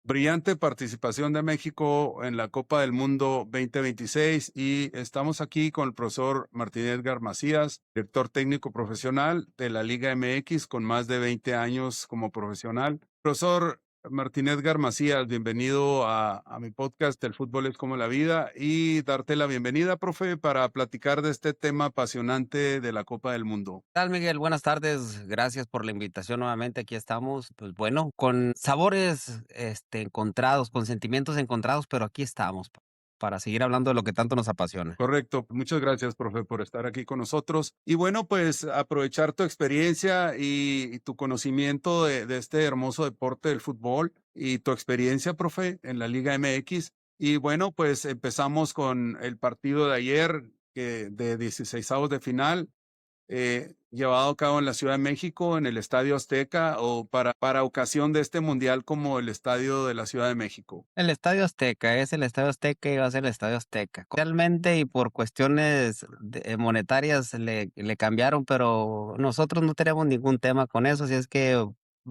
Brillante participación de México en la Copa del Mundo 2026 y estamos aquí con el profesor Martín Edgar Macías, director técnico profesional de la Liga MX con más de 20 años como profesional. Profesor Martín Edgar Macías, bienvenido a mi podcast El fútbol es como la vida y darte la bienvenida, profe, para platicar de este tema apasionante de la Copa del Mundo. ¿Qué tal, Miguel? Buenas tardes. Gracias por la invitación nuevamente. Aquí estamos, pues bueno, con sabores encontrados, con sentimientos encontrados, pero aquí estamos para seguir hablando de lo que tanto nos apasiona. Correcto. Muchas gracias, profe, por estar aquí con nosotros. Y bueno, pues aprovechar tu experiencia y tu conocimiento de este hermoso deporte del fútbol y tu experiencia, profe, en la Liga MX. Y bueno, pues empezamos con el partido de ayer, de 16 de final, llevado a cabo en la Ciudad de México, en el Estadio Azteca, o para ocasión de este mundial como el Estadio de la Ciudad de México. El Estadio Azteca es el Estadio Azteca y va a ser el Estadio Azteca. Realmente y por cuestiones monetarias le cambiaron, pero nosotros no tenemos ningún tema con eso, así es que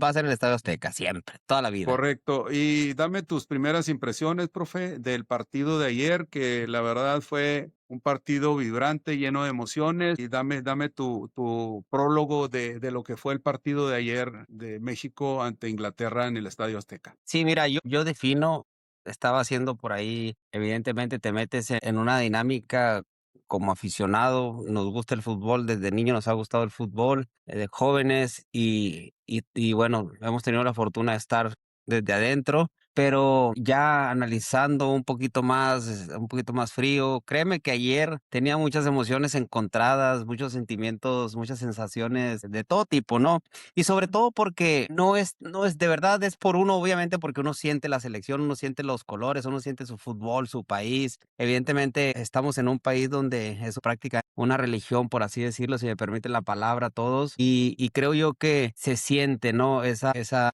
va a ser el Estadio Azteca siempre, toda la vida. Correcto. Y dame tus primeras impresiones, profe, del partido de ayer, que la verdad fue un partido vibrante, lleno de emociones. Y dame tu prólogo de lo que fue el partido de ayer de México ante Inglaterra en el Estadio Azteca. Sí, mira, yo defino, estaba haciendo por ahí, evidentemente te metes en una dinámica como aficionado, nos gusta el fútbol, desde niño nos ha gustado el fútbol, de jóvenes y bueno, hemos tenido la fortuna de estar desde adentro, pero ya analizando un poquito más frío, créeme que ayer tenía muchas emociones encontradas, muchos sentimientos, muchas sensaciones de todo tipo, ¿no? Y sobre todo porque no es de verdad, es por uno, obviamente, porque uno siente la selección, uno siente los colores, uno siente su fútbol, su país. Evidentemente, estamos en un país donde es práctica una religión, por así decirlo, si me permite la palabra, todos, y creo yo que se siente, ¿no?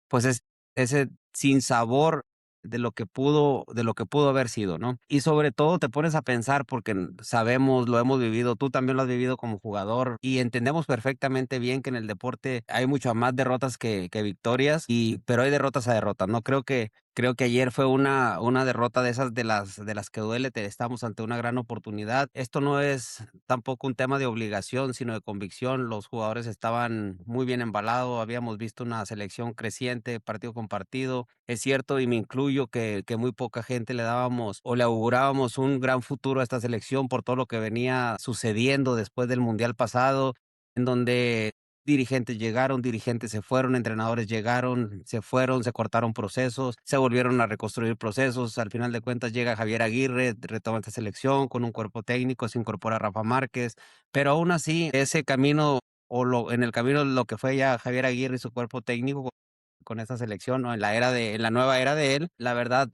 Pues ese sinsabor de lo que pudo haber sido, ¿no? Y sobre todo te pones a pensar porque sabemos, lo hemos vivido, tú también lo has vivido como jugador y entendemos perfectamente bien que en el deporte hay muchas más derrotas que victorias pero hay derrotas a derrotas, ¿no? Creo que ayer fue una derrota de esas de las que duele, estamos ante una gran oportunidad. Esto no es tampoco un tema de obligación, sino de convicción. Los jugadores estaban muy bien embalados, habíamos visto una selección creciente partido con partido. Es cierto, y me incluyo, que muy poca gente le dábamos o le augurábamos un gran futuro a esta selección por todo lo que venía sucediendo después del mundial pasado, en donde dirigentes llegaron, dirigentes se fueron, entrenadores llegaron, se fueron, se cortaron procesos, se volvieron a reconstruir procesos. Al final de cuentas llega Javier Aguirre, retoma esta selección con un cuerpo técnico, se incorpora Rafa Márquez, pero aún así ese camino en el camino lo que fue ya Javier Aguirre y su cuerpo técnico con esta selección, ¿no? En la nueva era de él, la verdad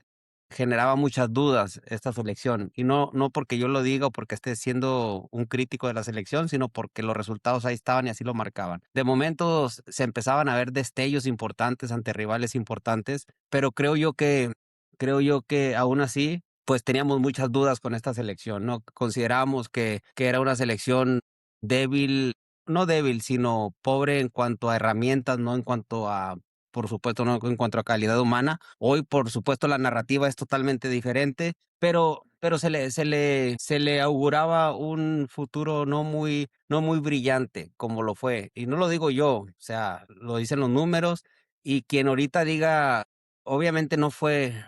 generaba muchas dudas esta selección, y no porque yo lo diga o porque esté siendo un crítico de la selección, sino porque los resultados ahí estaban y así lo marcaban. De momentos se empezaban a ver destellos importantes ante rivales importantes, pero creo yo que aún así, pues teníamos muchas dudas con esta selección, ¿no? Considerábamos que era una selección débil, no débil, sino pobre en cuanto a herramientas, no en cuanto a, por supuesto, no en cuanto a calidad humana. Hoy, por supuesto, la narrativa es totalmente diferente, pero se le auguraba un futuro no muy brillante como lo fue. Y no lo digo yo, o sea, lo dicen los números, y quien ahorita diga, obviamente no fue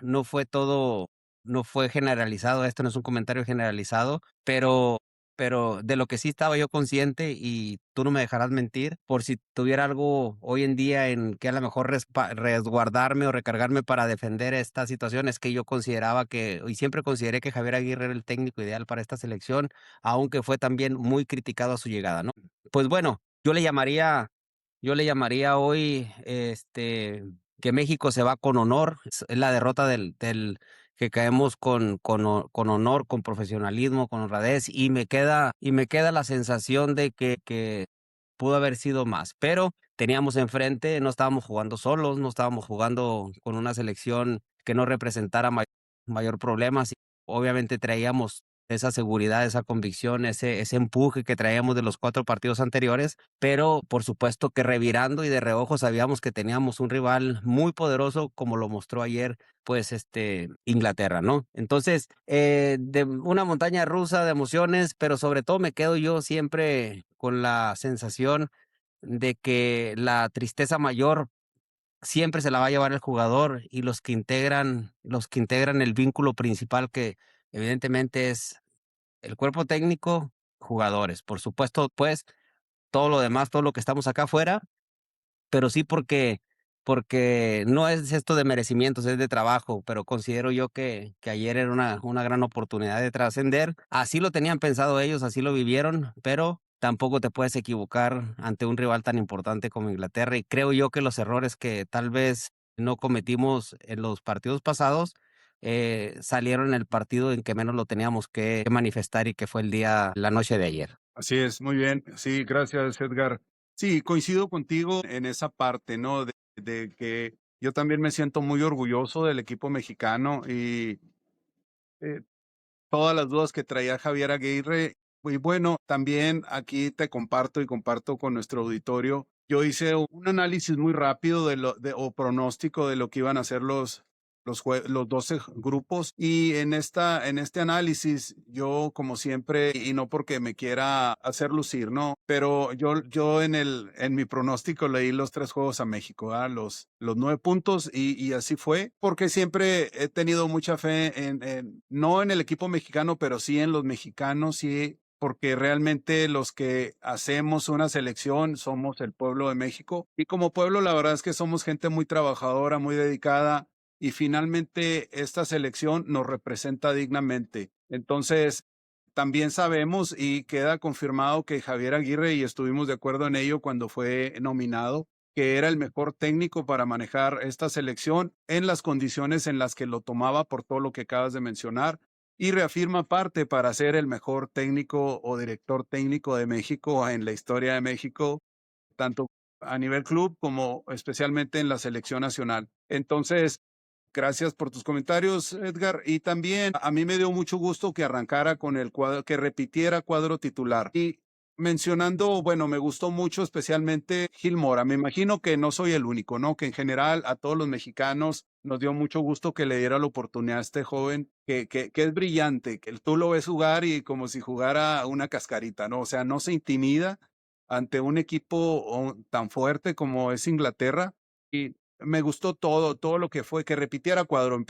todo, no fue generalizado, esto no es un comentario generalizado, pero de lo que sí estaba yo consciente, y tú no me dejarás mentir, por si tuviera algo hoy en día en que a lo mejor resguardarme o recargarme para defender esta situación, es que yo consideraba y siempre consideré que Javier Aguirre era el técnico ideal para esta selección, aunque fue también muy criticado a su llegada, ¿no? Pues bueno, yo le llamaría hoy, que México se va con honor, es la derrota que caemos con honor, con profesionalismo, con honradez, y me queda la sensación de que pudo haber sido más, pero teníamos enfrente, no estábamos jugando solos, no estábamos jugando con una selección que no representara mayor problemas. Obviamente traíamos esa seguridad, esa convicción, ese empuje que traíamos de los 4 partidos anteriores, pero por supuesto que revirando y de reojo sabíamos que teníamos un rival muy poderoso, como lo mostró ayer, pues, Inglaterra, ¿no? Entonces, de una montaña rusa de emociones, pero sobre todo me quedo yo siempre con la sensación de que la tristeza mayor siempre se la va a llevar el jugador y los que integran el vínculo principal que evidentemente es el cuerpo técnico, jugadores. Por supuesto, pues, todo lo demás, todo lo que estamos acá afuera, pero sí porque no es esto de merecimientos, es de trabajo, pero considero yo que ayer era una gran oportunidad de trascender. Así lo tenían pensado ellos, así lo vivieron, pero tampoco te puedes equivocar ante un rival tan importante como Inglaterra, y creo yo que los errores que tal vez no cometimos en los partidos pasados, salieron en el partido en que menos lo teníamos que manifestar y que fue la noche de ayer. Así es, muy bien. Sí, gracias, Edgar. Sí, coincido contigo en esa parte, ¿no? De que yo también me siento muy orgulloso del equipo mexicano y eh, todas las dudas que traía Javier Aguirre. Y bueno, también aquí te comparto y comparto con nuestro auditorio. Yo hice un análisis muy rápido o pronóstico de lo que iban a ser los 12 grupos. Y en este análisis, yo, como siempre, y no porque me quiera hacer lucir, no, pero yo en mi pronóstico leí los 3 juegos a México, ¿verdad? Los 9 puntos, y así fue, porque siempre he tenido mucha fe no en el equipo mexicano, pero sí en los mexicanos, sí, porque realmente los que hacemos una selección somos el pueblo de México. Y como pueblo, la verdad es que somos gente muy trabajadora, muy dedicada, y finalmente esta selección nos representa dignamente. Entonces, también sabemos y queda confirmado que Javier Aguirre, y estuvimos de acuerdo en ello cuando fue nominado, que era el mejor técnico para manejar esta selección en las condiciones en las que lo tomaba, por todo lo que acabas de mencionar, y reafirma parte para ser el mejor técnico o director técnico de México en la historia de México, tanto a nivel club como especialmente en la selección nacional. Entonces, gracias por tus comentarios, Edgar. Y también a mí me dio mucho gusto que arrancara con el cuadro, que repitiera cuadro titular. Y mencionando, bueno, me gustó mucho especialmente Gil Mora. Me imagino que no soy el único, ¿no? Que en general a todos los mexicanos nos dio mucho gusto que le diera la oportunidad a este joven que es brillante, que tú lo ves jugar y como si jugara una cascarita, ¿no? O sea, no se intimida ante un equipo tan fuerte como es Inglaterra. Y me gustó todo lo que fue, que repitiera cuadro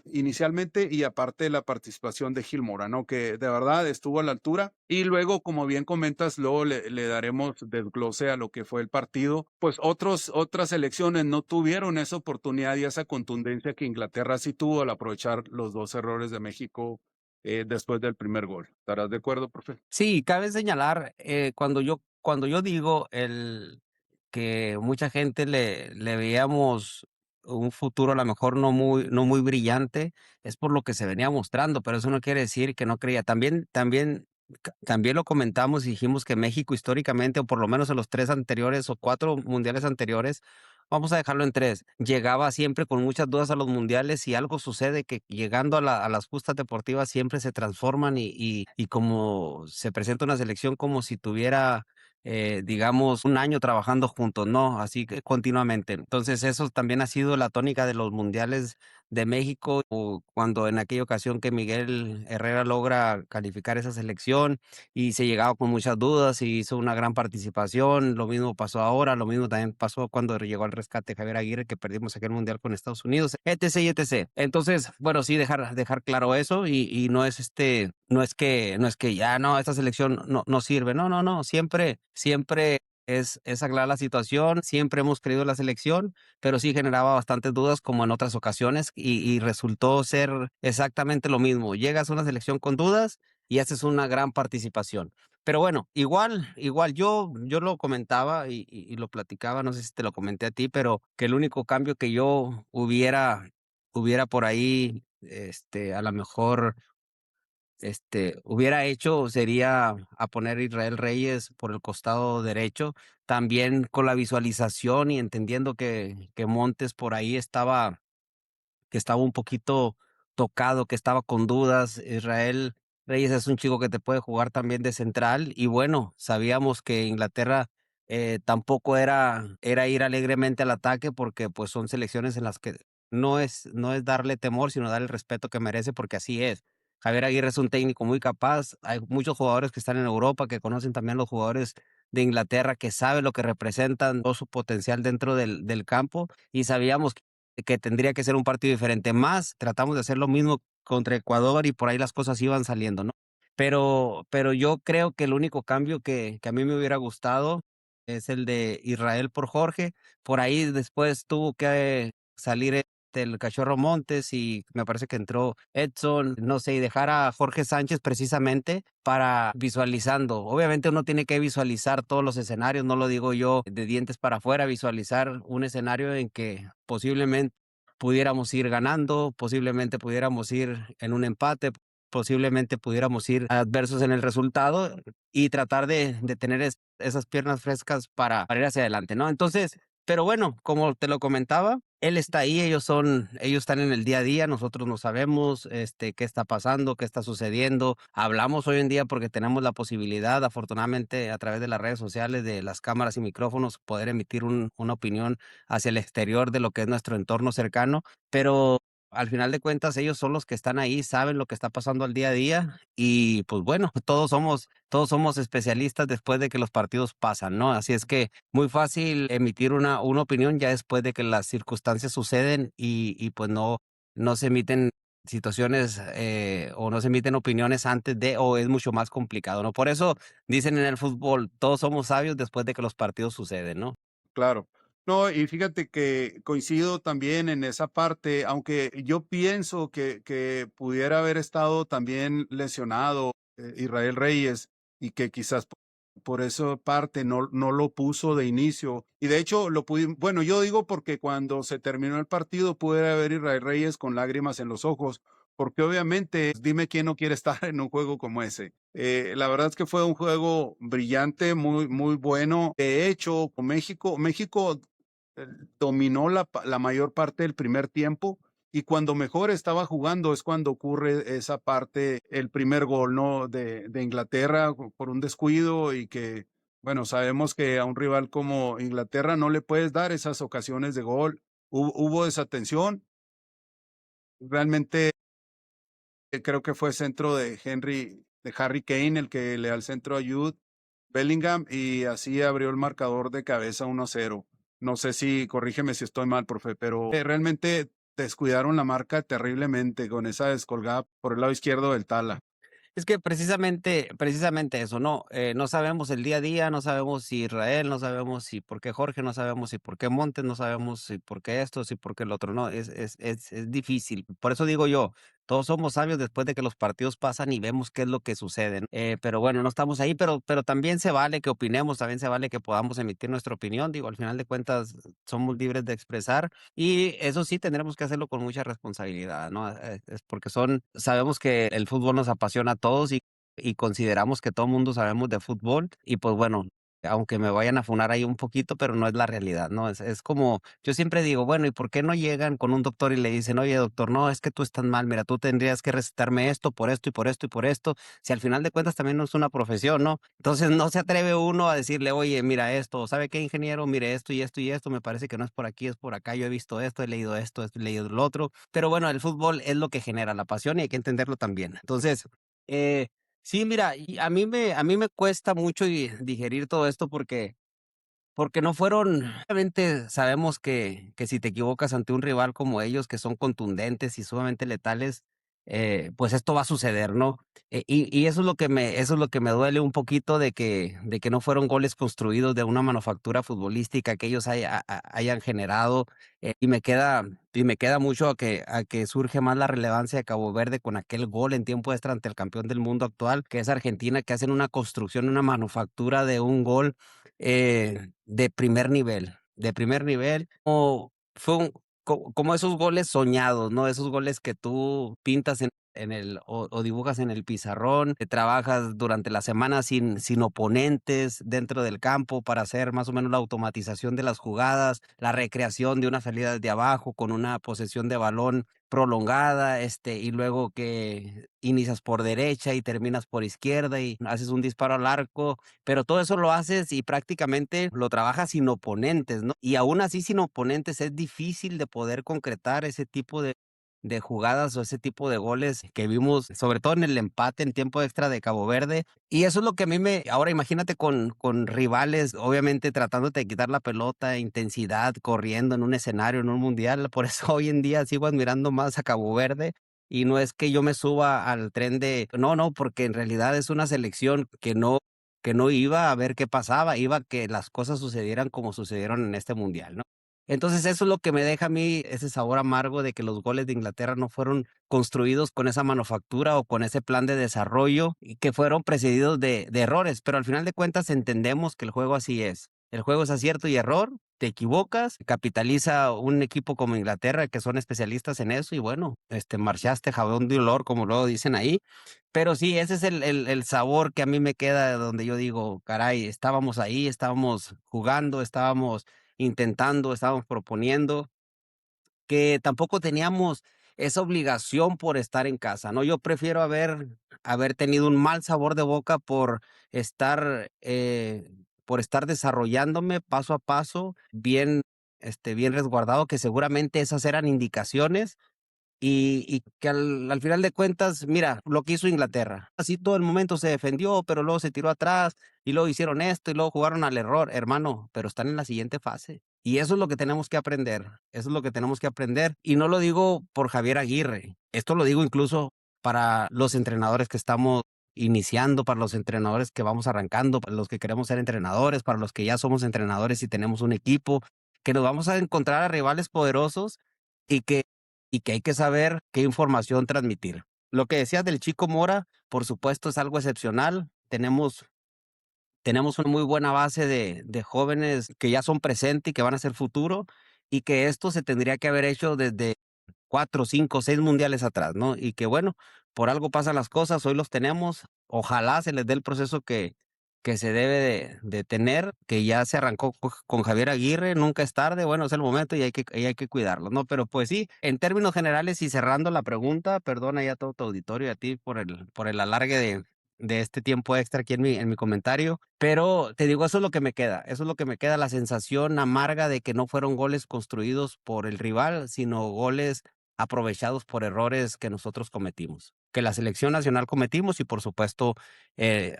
inicialmente, y aparte la participación de Gil Mora, ¿no? Que de verdad estuvo a la altura. Y luego, como bien comentas, luego le daremos desglose a lo que fue el partido. Pues otras selecciones no tuvieron esa oportunidad y esa contundencia que Inglaterra sí tuvo al aprovechar los 2 errores de México después del primer gol. ¿Estarás de acuerdo, profe? Sí, cabe señalar, cuando yo digo que mucha gente le veíamos un futuro a lo mejor no muy brillante, es por lo que se venía mostrando, pero eso no quiere decir que no creía. También lo comentamos y dijimos que México históricamente, o por lo menos en los 3 anteriores o 4 mundiales anteriores, vamos a dejarlo en 3, llegaba siempre con muchas dudas a los mundiales, y algo sucede que llegando a las justas deportivas siempre se transforman, y como se presenta una selección como si tuviera, digamos, un año trabajando juntos, ¿no? Así que continuamente. Entonces, eso también ha sido la tónica de los mundiales de México, o cuando en aquella ocasión que Miguel Herrera logra calificar esa selección y se llegaba con muchas dudas y hizo una gran participación. Lo mismo pasó ahora, lo mismo también pasó cuando llegó al rescate Javier Aguirre, que perdimos aquel mundial con Estados Unidos, etc, y etc. Entonces, bueno, sí, dejar claro eso, y no es que ya no, esta selección no sirve. No, no, no, siempre es aclarar la situación, siempre hemos creído en la selección, pero sí generaba bastantes dudas como en otras ocasiones, y resultó ser exactamente lo mismo. Llegas a una selección con dudas y haces una gran participación. Pero bueno, igual yo lo comentaba y lo platicaba, no sé si te lo comenté a ti, pero que el único cambio que yo hubiera por ahí, a lo mejor, hubiera hecho sería a poner a Israel Reyes por el costado derecho, también con la visualización y entendiendo que Montes por ahí que estaba un poquito tocado, que estaba con dudas. Israel Reyes es un chico que te puede jugar también de central y bueno, sabíamos que Inglaterra tampoco era ir alegremente al ataque porque pues son selecciones en las que no es darle temor, sino dar el respeto que merece porque así es. Javier Aguirre es un técnico muy capaz, hay muchos jugadores que están en Europa, que conocen también los jugadores de Inglaterra, que saben lo que representan, todo su potencial dentro del campo y sabíamos que tendría que ser un partido diferente. Más, tratamos de hacer lo mismo contra Ecuador y por ahí las cosas iban saliendo, ¿no? Pero yo creo que el único cambio que a mí me hubiera gustado es el de Israel por Jorge. Por ahí después tuvo que salir el Cachorro Montes y me parece que entró Edson, no sé, y dejar a Jorge Sánchez precisamente para visualizando. Obviamente uno tiene que visualizar todos los escenarios, no lo digo yo de dientes para afuera, visualizar un escenario en que posiblemente pudiéramos ir ganando, posiblemente pudiéramos ir en un empate, posiblemente pudiéramos ir adversos en el resultado y tratar de tener esas piernas frescas para ir hacia adelante, ¿no? Entonces, pero bueno, como te lo comentaba, él está ahí, ellos están en el día a día, nosotros no sabemos qué está pasando, qué está sucediendo. Hablamos hoy en día porque tenemos la posibilidad, afortunadamente, a través de las redes sociales, de las cámaras y micrófonos, poder emitir una opinión hacia el exterior de lo que es nuestro entorno cercano, pero al final de cuentas ellos son los que están ahí, saben lo que está pasando al día a día y pues bueno, todos somos especialistas después de que los partidos pasan, ¿no? Así es que muy fácil emitir una opinión ya después de que las circunstancias suceden y pues no se emiten situaciones o no se emiten opiniones antes de o es mucho más complicado, ¿no? Por eso dicen en el fútbol, todos somos sabios después de que los partidos suceden, ¿no? Claro. No, y fíjate que coincido también en esa parte, aunque yo pienso que pudiera haber estado también lesionado Israel Reyes y que quizás por esa parte no lo puso de inicio. Y de hecho, bueno, yo digo porque cuando se terminó el partido pude ver Israel Reyes con lágrimas en los ojos, porque obviamente, dime quién no quiere estar en un juego como ese. La verdad es que fue un juego brillante, muy, muy bueno. De hecho, con México eh, dominó la mayor parte del primer tiempo y cuando mejor estaba jugando es cuando ocurre esa parte, el primer gol, ¿no? De Inglaterra por un descuido y que, bueno, sabemos que a un rival como Inglaterra no le puedes dar esas ocasiones de gol. Hubo desatención. Realmente creo que fue centro de Harry Kane, el que le da el centro a Jude Bellingham y así abrió el marcador de cabeza 1-0. No sé si, corrígeme si estoy mal, profe, pero realmente descuidaron la marca terriblemente con esa descolgada por el lado izquierdo del Tala. Es que precisamente eso, ¿no? No sabemos el día a día, no sabemos si Israel, no sabemos si por qué Jorge, no sabemos si por qué Montes, no sabemos si por qué esto, si por qué el otro, no, es difícil. Por eso digo yo, todos somos sabios después de que los partidos pasan y vemos qué es lo que sucede, ¿no? Pero bueno, no estamos ahí, pero también se vale que opinemos, también se vale que podamos emitir nuestra opinión, digo, al final de cuentas somos libres de expresar y eso sí, tendremos que hacerlo con mucha responsabilidad, ¿no? Es porque sabemos que el fútbol nos apasiona a todos y consideramos que todo el mundo sabemos de fútbol y pues bueno, aunque me vayan a funar ahí un poquito, pero no es la realidad, ¿no? Es como, yo siempre digo, bueno, ¿y por qué no llegan con un doctor y le dicen, oye, doctor, no, es que tú estás mal, mira, tú tendrías que recetarme esto por esto y por esto y por esto, si al final de cuentas también no es una profesión, ¿no? Entonces no se atreve uno a decirle, oye, mira esto, ¿sabe qué, ingeniero? Mire esto y esto y esto, me parece que no es por aquí, es por acá, yo he visto esto, he leído lo otro, pero bueno, el fútbol es lo que genera la pasión y hay que entenderlo también. Entonces, eh, sí, mira, y a mí me cuesta mucho digerir todo esto porque no fueron obviamente sabemos que si te equivocas ante un rival como ellos, que son contundentes y sumamente letales, pues esto va a suceder, ¿no? Y eso es lo que me duele un poquito de que no fueron goles construidos de una manufactura futbolística que ellos hayan generado, y me queda mucho a que surge más la relevancia de Cabo Verde con aquel gol en tiempo extra ante el campeón del mundo actual, que es Argentina, que hacen una construcción, una manufactura de un gol de primer nivel, como fue como esos goles soñados, ¿no? Esos goles que tú pintas o dibujas en el pizarrón, trabajas durante la semana sin oponentes dentro del campo para hacer más o menos la automatización de las jugadas, la recreación de una salida desde abajo con una posesión de balón prolongada, y luego que inicias por derecha y terminas por izquierda y haces un disparo al arco, pero todo eso lo haces y prácticamente lo trabajas sin oponentes, ¿no? Y aún así sin oponentes es difícil de poder concretar ese tipo de jugadas o ese tipo de goles que vimos, sobre todo en el empate en tiempo extra de Cabo Verde. Y eso es lo que a mí ahora imagínate con rivales, obviamente tratándote de quitar la pelota, intensidad, corriendo en un escenario, en un mundial. Por eso hoy en día sigo admirando más a Cabo Verde. Y no es que yo me suba al tren no, no, porque en realidad es una selección que no iba a ver qué pasaba, iba a que las cosas sucedieran como sucedieron en este mundial, ¿no? Entonces, eso es lo que me deja a mí ese sabor amargo de que los goles de Inglaterra no fueron construidos con esa manufactura o con ese plan de desarrollo y que fueron precedidos de errores, pero al final de cuentas entendemos que el juego así es. El juego es acierto y error, te equivocas, capitaliza un equipo como Inglaterra que son especialistas en eso y bueno, marchaste jabón de olor, como luego dicen ahí, pero sí, ese es el sabor que a mí me queda donde yo digo, caray, estábamos ahí, estábamos jugando, estábamos intentando, estábamos proponiendo, que tampoco teníamos esa obligación por estar en casa, ¿no? Yo prefiero haber tenido un mal sabor de boca por estar desarrollándome paso a paso, bien resguardado, que seguramente esas eran indicaciones y que al final de cuentas, mira, lo que hizo Inglaterra. Así todo el momento se defendió, pero luego se tiró atrás y luego hicieron esto y luego jugaron al error, hermano, pero están en la siguiente fase. Y eso es lo que tenemos que aprender. Eso es lo que tenemos que aprender. Y no lo digo por Javier Aguirre. Esto lo digo incluso para los entrenadores que estamos iniciando, para los entrenadores que vamos arrancando, para los que queremos ser entrenadores, para los que ya somos entrenadores y tenemos un equipo, que nos vamos a encontrar a rivales poderosos y que hay que saber qué información transmitir. Lo que decías del Chico Mora, por supuesto, es algo excepcional. Tenemos una muy buena base de jóvenes que ya son presente y que van a ser futuro, y que esto se tendría que haber hecho desde 4, 5, 6 mundiales atrás, ¿no? Y que bueno, por algo pasan las cosas, hoy los tenemos, ojalá se les dé el proceso que se debe de tener, que ya se arrancó con Javier Aguirre, nunca es tarde, bueno, es el momento y hay que cuidarlo, ¿no? Pero pues sí, en términos generales y cerrando la pregunta, perdona ya a todo tu auditorio y a ti por el alargue de este tiempo extra aquí en mi comentario, pero te digo, eso es lo que me queda, eso es lo que me queda, la sensación amarga de que no fueron goles construidos por el rival, sino goles aprovechados por errores que nosotros cometimos, que la selección nacional cometimos y por supuesto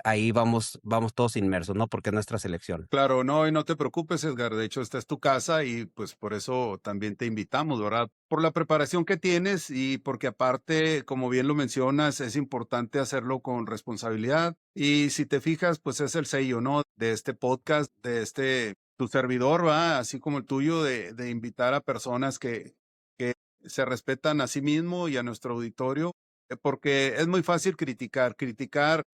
ahí vamos todos inmersos, ¿no? Porque es nuestra selección. Claro, no, y no te preocupes, Edgar. De hecho, esta es tu casa y pues por eso también te invitamos, ¿verdad? Por la preparación que tienes y porque aparte, como bien lo mencionas, es importante hacerlo con responsabilidad. Y si te fijas, pues es el sello, ¿no? De este podcast, de tu servidor, ¿va? Así como el tuyo, de invitar a personas que se respetan a sí mismo y a nuestro auditorio, porque es muy fácil criticar.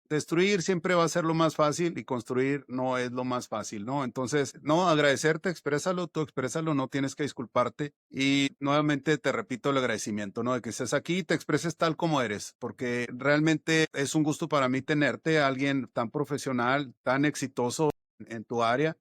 Destruir siempre va a ser lo más fácil y construir no es lo más fácil, ¿no? Entonces, no, agradecerte, exprésalo, tú exprésalo, no tienes que disculparte. Y nuevamente te repito el agradecimiento, ¿no? De que estés aquí y te expreses tal como eres, porque realmente es un gusto para mí tenerte, alguien tan profesional, tan exitoso en tu área,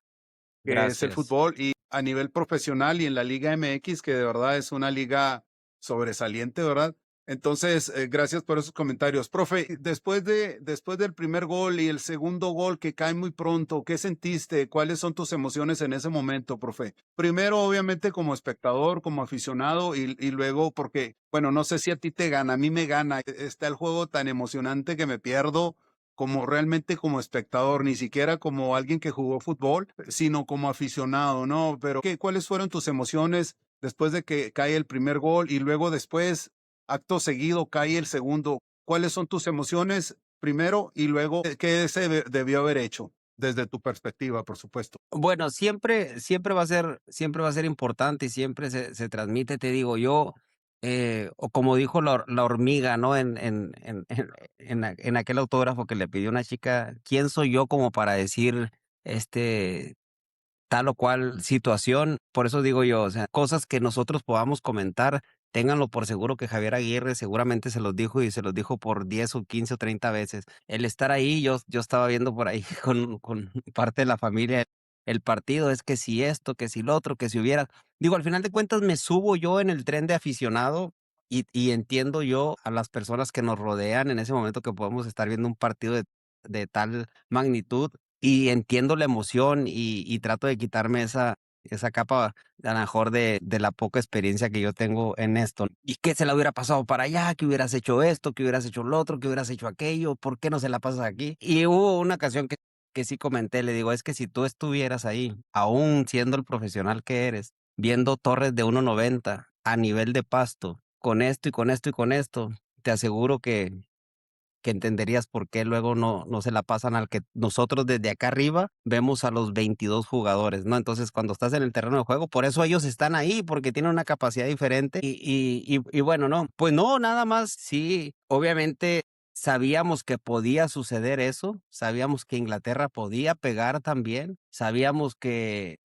que es el Gracias. fútbol y a nivel profesional y en la Liga MX, que de verdad es una liga sobresaliente, ¿verdad? Entonces, gracias por esos comentarios. Profe, después del primer gol y el segundo gol que cae muy pronto, ¿qué sentiste? ¿Cuáles son tus emociones en ese momento, profe? Primero, obviamente, como espectador, como aficionado, y luego porque, bueno, no sé si a ti te gana, a mí me gana. Está el juego tan emocionante que me pierdo como realmente como espectador, ni siquiera como alguien que jugó fútbol, sino como aficionado, ¿no? Pero ¿cuáles fueron tus emociones después de que cae el primer gol y luego después, acto seguido, cae el segundo? ¿Cuáles son tus emociones primero y luego qué se debió haber hecho desde tu perspectiva, por supuesto? Bueno, siempre va a ser importante y siempre se transmite, te digo yo, o como dijo la hormiga, ¿no? En aquel autógrafo que le pidió una chica, ¿quién soy yo como para decir, este, tal o cual situación? Por eso digo yo, o sea, cosas que nosotros podamos comentar ténganlo por seguro que Javier Aguirre seguramente se los dijo y se los dijo por 10 o 15 o 30 veces. El estar ahí, yo estaba viendo por ahí con parte de la familia el partido, es que si esto, que si lo otro, que si hubiera. Digo, al final de cuentas me subo yo en el tren de aficionado y entiendo yo a las personas que nos rodean en ese momento que podemos estar viendo un partido de tal magnitud y entiendo la emoción y trato de quitarme esa capa a lo mejor de la poca experiencia que yo tengo en esto. ¿Y qué se la hubiera pasado para allá? ¿Que hubieras hecho esto? ¿Que hubieras hecho lo otro? ¿Que hubieras hecho aquello? ¿Por qué no se la pasas aquí? Y hubo una ocasión que sí comenté, le digo, es que si tú estuvieras ahí, aún siendo el profesional que eres, viendo torres de 1.90 a nivel de pasto, con esto y con esto y con esto, te aseguro que entenderías por qué luego no se la pasan al que nosotros desde acá arriba vemos a los 22 jugadores, ¿no? Entonces, cuando estás en el terreno de juego, por eso ellos están ahí, porque tienen una capacidad diferente y bueno, no, pues no, nada más, sí, obviamente sabíamos que podía suceder eso, sabíamos que Inglaterra podía pegar también, sabíamos que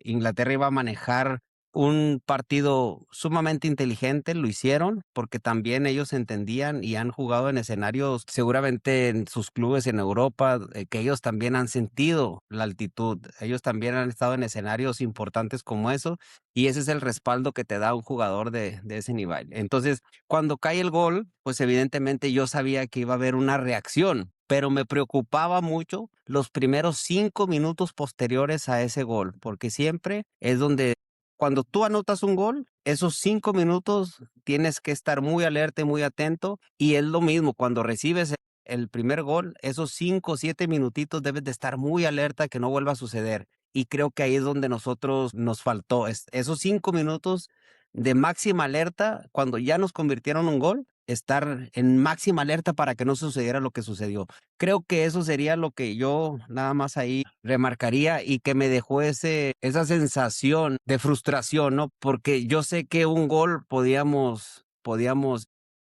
Inglaterra iba a manejar un partido sumamente inteligente, lo hicieron, porque también ellos entendían y han jugado en escenarios, seguramente en sus clubes en Europa, que ellos también han sentido la altitud, ellos también han estado en escenarios importantes como eso, y ese es el respaldo que te da un jugador de ese nivel. Entonces, cuando cae el gol, pues evidentemente yo sabía que iba a haber una reacción, pero me preocupaba mucho los primeros 5 minutos posteriores a ese gol, porque siempre es donde cuando tú anotas un gol, esos 5 minutos tienes que estar muy alerta y muy atento. Y es lo mismo, cuando recibes el primer gol, esos 5 o 7 minutitos debes de estar muy alerta que no vuelva a suceder. Y creo que ahí es donde nosotros nos faltó. Esos 5 minutos de máxima alerta, cuando ya nos convirtieron un gol, estar en máxima alerta para que no sucediera lo que sucedió. Creo que eso sería lo que yo nada más ahí remarcaría y que me dejó esa sensación de frustración, ¿no? Porque yo sé que un gol podíamos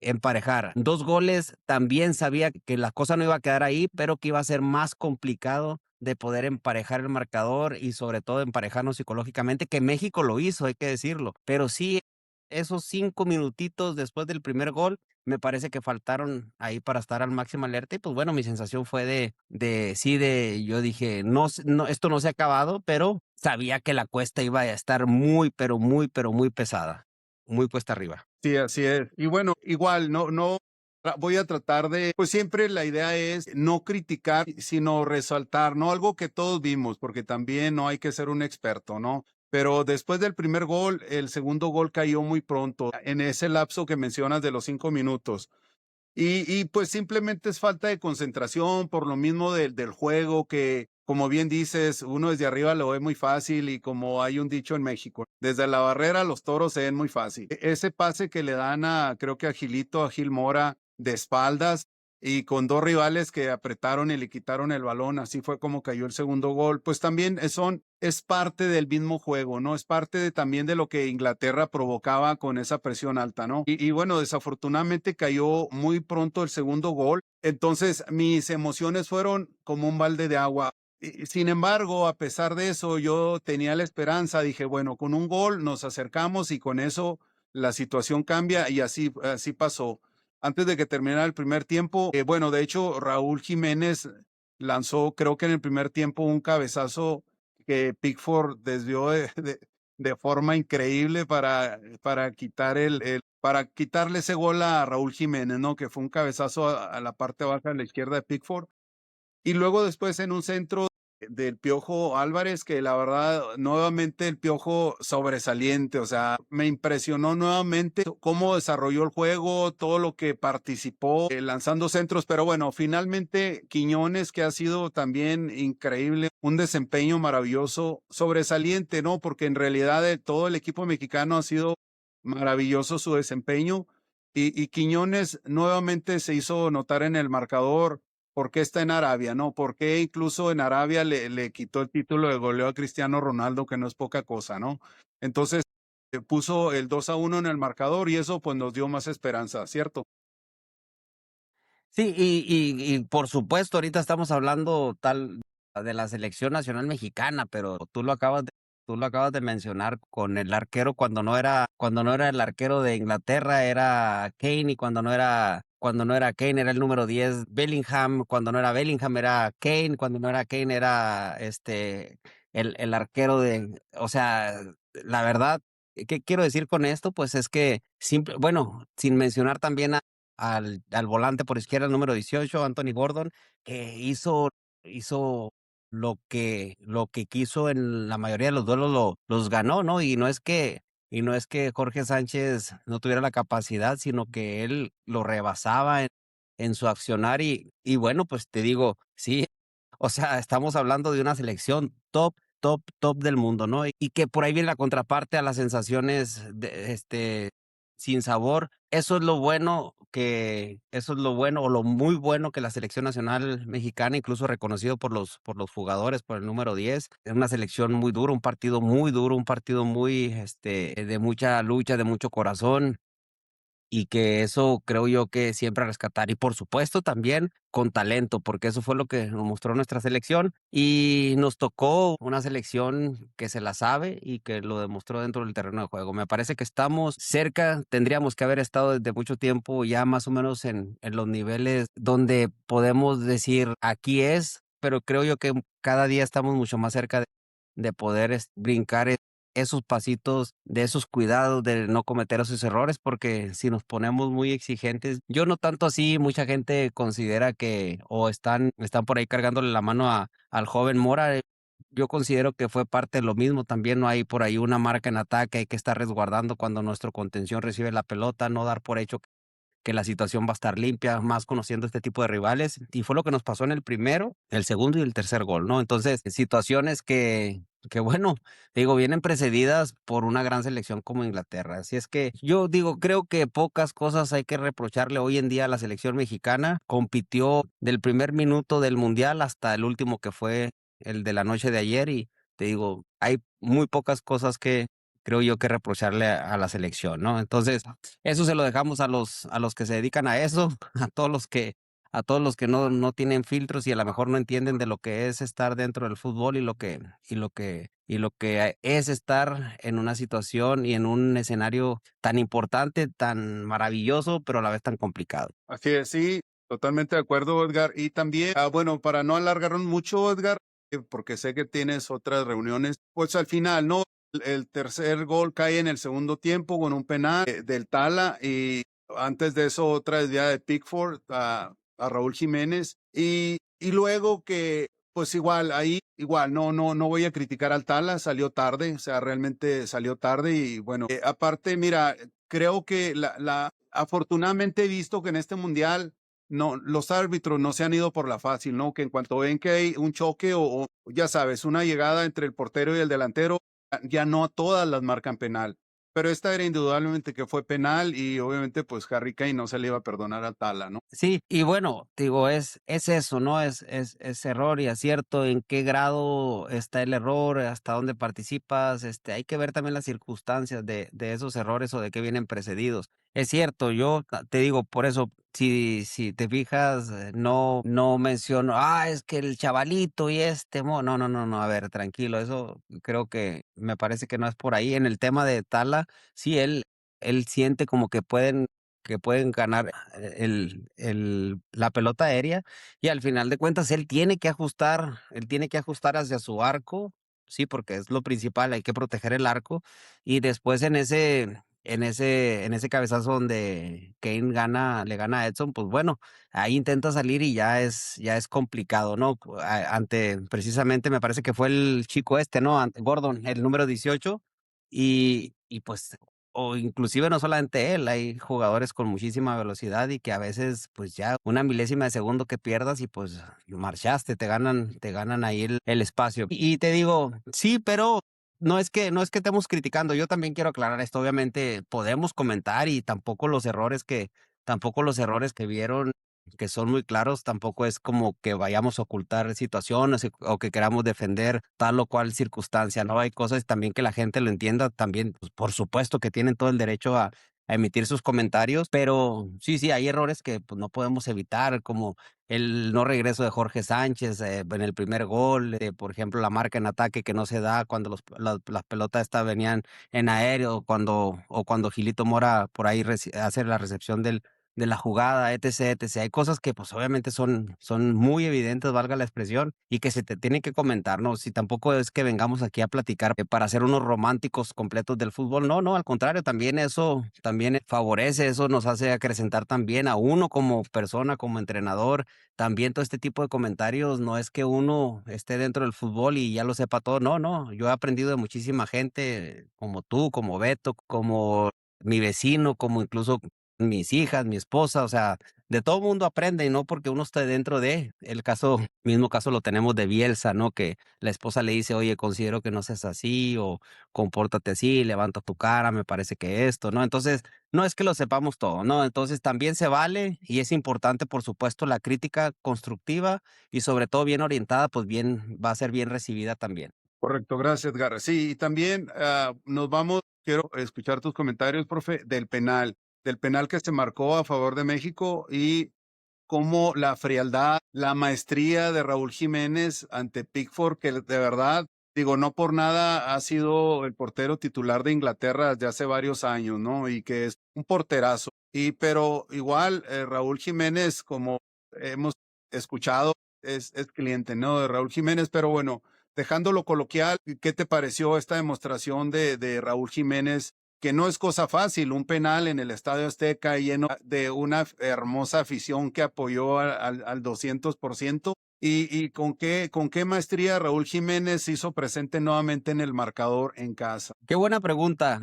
emparejar. 2 goles también sabía que la cosa no iba a quedar ahí, pero que iba a ser más complicado de poder emparejar el marcador y sobre todo emparejarnos psicológicamente, que México lo hizo, hay que decirlo. Pero sí, esos 5 minutitos después del primer gol me parece que faltaron ahí para estar al máximo alerta y pues bueno, mi sensación fue yo dije, no, no, esto no se ha acabado, pero sabía que la cuesta iba a estar muy, pero muy, pero muy pesada, muy cuesta arriba. Sí, así es. Y bueno, igual, voy a tratar de, pues siempre la idea es no criticar, sino resaltar, ¿no? Algo que todos vimos, porque también no hay que ser un experto, ¿no? Pero después del primer gol, el segundo gol cayó muy pronto, en ese lapso que mencionas de los 5 minutos. Pues simplemente es falta de concentración por lo mismo del juego que, como bien dices, uno desde arriba lo ve muy fácil y como hay un dicho en México, desde la barrera los toros se ven muy fácil. Ese pase que le dan creo que a Gilito, a Gil Mora, de espaldas y con dos rivales que apretaron y le quitaron el balón, así fue como cayó el segundo gol, pues también es parte del mismo juego, ¿no? Es parte también de lo que Inglaterra provocaba con esa presión alta, ¿no? Y bueno, desafortunadamente cayó muy pronto el segundo gol, entonces mis emociones fueron como un balde de agua. Sin embargo, a pesar de eso, yo tenía la esperanza, dije, bueno, con un gol nos acercamos y con eso la situación cambia y así pasó. Antes de que terminara el primer tiempo, bueno, de hecho, Raúl Jiménez lanzó, creo que en el primer tiempo, un cabezazo que Pickford desvió de forma increíble para para quitarle ese gol a Raúl Jiménez, ¿no? Que fue un cabezazo a la parte baja de la izquierda de Pickford. Y luego después en un centro del Piojo Álvarez, que la verdad, nuevamente el Piojo sobresaliente, o sea, me impresionó nuevamente cómo desarrolló el juego, todo lo que participó lanzando centros, pero bueno, finalmente Quiñones, que ha sido también increíble, un desempeño maravilloso, sobresaliente, ¿no? Porque en realidad todo el equipo mexicano ha sido maravilloso su desempeño y Quiñones nuevamente se hizo notar en el marcador. ¿Por qué está en Arabia, no? ¿Por qué incluso en Arabia le quitó el título de goleo a Cristiano Ronaldo, que no es poca cosa, ¿no? Entonces, puso el 2-1 en el marcador y eso pues nos dio más esperanza, ¿cierto? Sí, y por supuesto, ahorita estamos hablando tal de la selección nacional mexicana, pero tú lo acabas tú lo acabas de mencionar con el arquero cuando no era el arquero de Inglaterra era Kane y cuando no era Kane era el número 10 Bellingham, cuando no era Bellingham era Kane, cuando no era Kane era el arquero o sea, la verdad, ¿qué quiero decir con esto? Pues es que bueno, sin mencionar también al volante por izquierda, el número 18 Anthony Gordon, que hizo lo que quiso en la mayoría de los duelos los ganó, ¿no? Y no es que Jorge Sánchez no tuviera la capacidad, sino que él lo rebasaba en su accionar y bueno, pues te digo, sí, o sea, estamos hablando de una selección top, top, top del mundo, ¿no? Y que por ahí viene la contraparte a las sensaciones sin sabor. Eso es lo bueno o lo muy bueno que la selección nacional mexicana, incluso reconocido por los jugadores, por el número 10, es una selección muy dura, un partido muy duro, un partido muy, de mucha lucha, de mucho corazón. Y que eso creo yo que siempre a rescatar. Y por supuesto también con talento, porque eso fue lo que nos mostró nuestra selección. Y nos tocó una selección que se la sabe y que lo demostró dentro del terreno de juego. Me parece que estamos cerca, tendríamos que haber estado desde mucho tiempo ya más o menos en los niveles donde podemos decir aquí es, pero creo yo que cada día estamos mucho más cerca de poder brincar esos pasitos, de esos cuidados, de no cometer esos errores, porque si nos ponemos muy exigentes, yo no tanto así, mucha gente considera que o están por ahí cargándole la mano al joven Mora. Yo considero que fue parte de lo mismo, también no hay por ahí una marca en ataque, hay que estar resguardando cuando nuestro contención recibe la pelota, no dar por hecho que la situación va a estar limpia, más conociendo este tipo de rivales. Y fue lo que nos pasó en el primero, el segundo y el tercer gol, ¿no? Entonces, situaciones que bueno, digo, vienen precedidas por una gran selección como Inglaterra. Así es que yo digo, creo que pocas cosas hay que reprocharle hoy en día a la selección mexicana. Compitió del primer minuto del Mundial hasta el último que fue el de la noche de ayer y te digo, hay muy pocas cosas que creo yo que reprocharle a la selección, ¿no? Entonces, eso se lo dejamos a los que se dedican a eso, a todos los que no tienen filtros y a lo mejor no entienden de lo que es estar dentro del fútbol y lo que es estar en una situación y en un escenario tan importante, tan maravilloso, pero a la vez tan complicado. Así es, sí, totalmente de acuerdo, Edgar. Y también, bueno, para no alargarnos mucho, Edgar, porque sé que tienes otras reuniones, pues al final, ¿no? El tercer gol cae en el segundo tiempo con un penal del Tala y antes de eso otra desviada de Pickford a Raúl Jiménez y luego que, pues igual, ahí, igual, no voy a criticar al Tala, salió tarde, o sea, realmente salió tarde y bueno, aparte, mira, creo que afortunadamente he visto que en este mundial no, los árbitros no se han ido por la fácil, ¿no? Que en cuanto ven que hay un choque o ya sabes, una llegada entre el portero y el delantero, ya no a todas las marcan penal. Pero esta era indudablemente que fue penal y obviamente pues Harry Kane no se le iba a perdonar a Tala, ¿no? Sí, y bueno, digo, es eso, ¿no? Es error y acierto, en qué grado está el error, hasta dónde participas, hay que ver también las circunstancias de esos errores o de qué vienen precedidos. Es cierto, yo te digo, por eso, si te fijas, no menciono, es que el chavalito y no, no, no, no, a ver, tranquilo, eso creo que me parece que no es por ahí. En el tema de Tala, sí, él siente como que pueden ganar la pelota aérea y al final de cuentas él tiene que ajustar hacia su arco, sí, porque es lo principal, hay que proteger el arco y después en ese cabezazo donde Kane le gana a Edson, pues bueno, ahí intenta salir y ya es complicado, ¿no? Ante precisamente me parece que fue el chico ¿no? Gordon, el número 18 y pues o inclusive no solamente él, hay jugadores con muchísima velocidad y que a veces, pues ya una milésima de segundo que pierdas y pues marchaste, te ganan ahí el espacio. Y te digo, sí, pero no es que estemos criticando, yo también quiero aclarar esto, obviamente podemos comentar y tampoco los errores que vieron que son muy claros, tampoco es como que vayamos a ocultar situaciones o que queramos defender tal o cual circunstancia, ¿no? Hay cosas también que la gente lo entienda, también, pues, por supuesto que tienen todo el derecho a emitir sus comentarios, pero sí, sí, hay errores que pues, no podemos evitar, como el no regreso de Jorge Sánchez en el primer gol, por ejemplo, la marca en ataque que no se da cuando las pelotas estas venían en aéreo, o cuando Gilito Mora por ahí hace la recepción de la jugada, etc, etc. Hay cosas que pues obviamente son muy evidentes, valga la expresión, y que se te tienen que comentar, ¿no? Si tampoco es que vengamos aquí a platicar para ser unos románticos completos del fútbol, no, no, al contrario, también eso también favorece, eso nos hace acrecentar también a uno como persona, como entrenador. También todo este tipo de comentarios no es que uno esté dentro del fútbol y ya lo sepa todo, no, no, yo he aprendido de muchísima gente como tú, como Beto, como mi vecino, como incluso mis hijas, mi esposa, o sea, de todo mundo aprende y no porque uno esté dentro de el caso, mismo caso lo tenemos de Bielsa, ¿no? Que la esposa le dice, oye, considero que no seas así o compórtate así, levanta tu cara, me parece que esto, ¿no? Entonces, no es que lo sepamos todo, ¿no? Entonces también se vale y es importante, por supuesto, la crítica constructiva y sobre todo bien orientada, pues bien, va a ser bien recibida también. Correcto, gracias, Edgar. Sí, y también nos vamos, quiero escuchar tus comentarios, profe, del penal que se marcó a favor de México y cómo la frialdad, la maestría de Raúl Jiménez ante Pickford, que de verdad, digo, no por nada ha sido el portero titular de Inglaterra desde hace varios años, ¿no? Y que es un porterazo. Y pero igual Raúl Jiménez, como hemos escuchado, es cliente, ¿no? De Raúl Jiménez, pero bueno, dejándolo coloquial, ¿qué te pareció esta demostración de Raúl Jiménez? Que no es cosa fácil, un penal en el Estadio Azteca lleno de una hermosa afición que apoyó al 200%. Y con qué maestría Raúl Jiménez se hizo presente nuevamente en el marcador en casa. Qué buena pregunta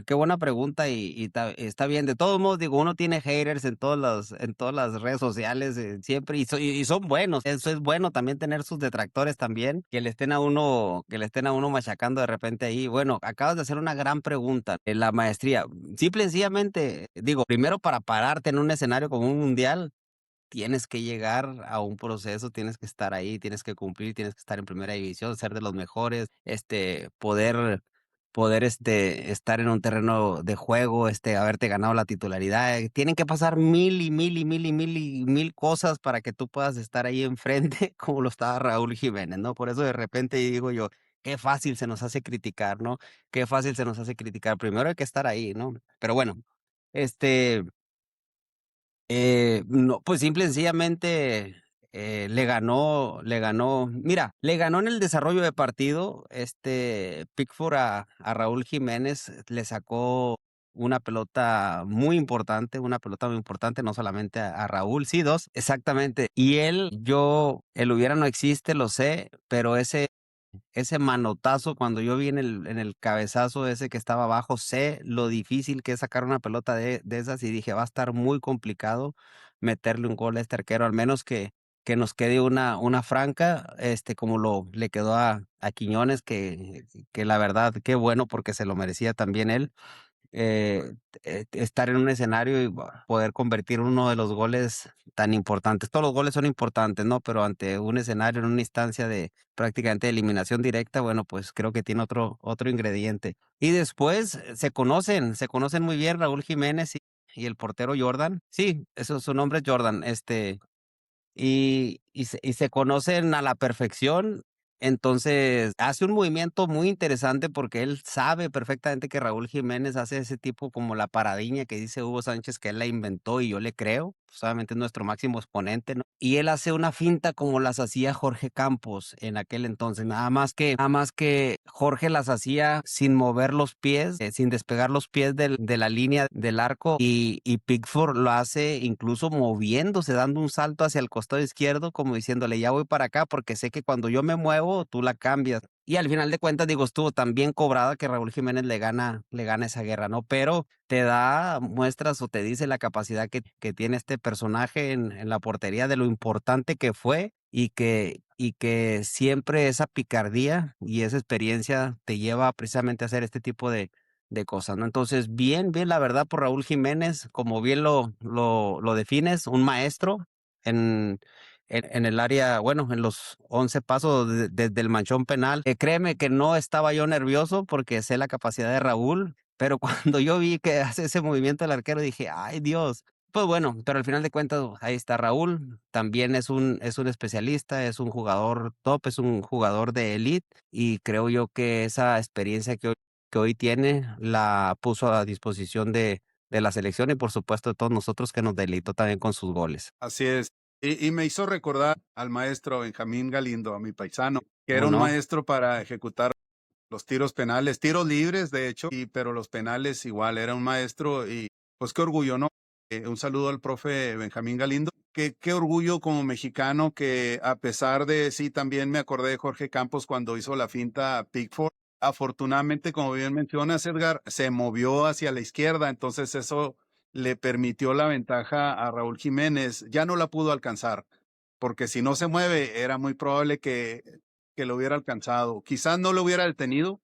y está bien. De todos modos, digo, uno tiene haters en todas las redes sociales, siempre, y son buenos. Eso es bueno también tener sus detractores también, que le estén a uno machacando de repente ahí. Bueno, acabas de hacer una gran pregunta. La maestría, simple y sencillamente, digo, primero para pararte en un escenario como un mundial, tienes que llegar a un proceso, tienes que estar ahí, tienes que cumplir, tienes que estar en primera división, ser de los mejores, poder estar en un terreno de juego, haberte ganado la titularidad. Tienen que pasar mil y mil y mil y mil y mil cosas para que tú puedas estar ahí enfrente, como lo estaba Raúl Jiménez, ¿no? Por eso de repente digo yo, qué fácil se nos hace criticar, ¿no? Qué fácil se nos hace criticar. Primero hay que estar ahí, ¿no? Pero bueno, este. No, pues simple y sencillamente, mira, le ganó en el desarrollo de partido, Pickford a Raúl Jiménez, le sacó una pelota muy importante, no solamente a Raúl, sí, 2, exactamente. Y el hubiera no existe, lo sé, pero ese manotazo, cuando yo vi en el cabezazo ese que estaba abajo, sé lo difícil que es sacar una pelota de esas y dije, va a estar muy complicado meterle un gol a este arquero, al menos que nos quede una franca, como le quedó a Quiñones, que la verdad, qué bueno porque se lo merecía también él. Estar en un escenario y poder convertir uno de los goles tan importantes. Todos los goles son importantes, ¿no? Pero ante un escenario, en una instancia de prácticamente eliminación directa, bueno, pues creo que tiene otro ingrediente. Y después se conocen muy bien Raúl Jiménez y el portero Jordan. Sí, eso, su nombre es Jordan, y se conocen a la perfección. Entonces, hace un movimiento muy interesante porque él sabe perfectamente que Raúl Jiménez hace ese tipo como la paradiña que dice Hugo Sánchez que él la inventó y yo le creo, pues, obviamente es nuestro máximo exponente, ¿no? Y él hace una finta como las hacía Jorge Campos en aquel entonces, nada más que Jorge las hacía sin mover los pies, sin despegar los pies de la línea del arco y Pickford lo hace incluso moviéndose, dando un salto hacia el costado izquierdo, como diciéndole, ya voy para acá porque sé que cuando yo me muevo, tú la cambias. Y al final de cuentas, digo, estuvo tan bien cobrada que Raúl Jiménez le gana esa guerra, ¿no? Pero te da muestras o te dice la capacidad que tiene este personaje en la portería de lo importante que fue y que siempre esa picardía y esa experiencia te lleva precisamente a hacer este tipo de cosas, ¿no? Entonces, bien, bien, la verdad, por Raúl Jiménez, como bien lo defines, un maestro en, en el área, bueno, en los 11 pasos desde el manchón penal. Créeme que no estaba yo nervioso porque sé la capacidad de Raúl. pero cuando yo vi que hace ese movimiento el arquero dije: "Ay, Dios". Pues bueno, pero al final de cuentas ahí está Raúl, también es un especialista, es un jugador top, es un jugador de élite, y creo yo que esa experiencia que hoy tiene la puso a disposición de la selección y, por supuesto, de todos nosotros, que nos deleitó también con sus goles. Así es. Y me hizo recordar al maestro Benjamín Galindo, a mi paisano, que era ¿Cómo un no? maestro para ejecutar los tiros penales, tiros libres, de hecho, pero los penales igual, era un maestro y pues qué orgullo, ¿no? Un saludo al profe Benjamín Galindo. Qué orgullo como mexicano que a pesar de, sí, también me acordé de Jorge Campos cuando hizo la finta a Pickford. Afortunadamente, como bien mencionas, Edgar, se movió hacia la izquierda, entonces eso le permitió la ventaja a Raúl Jiménez. Ya no la pudo alcanzar, porque si no se mueve, era muy probable que lo hubiera alcanzado. Quizás no lo hubiera detenido,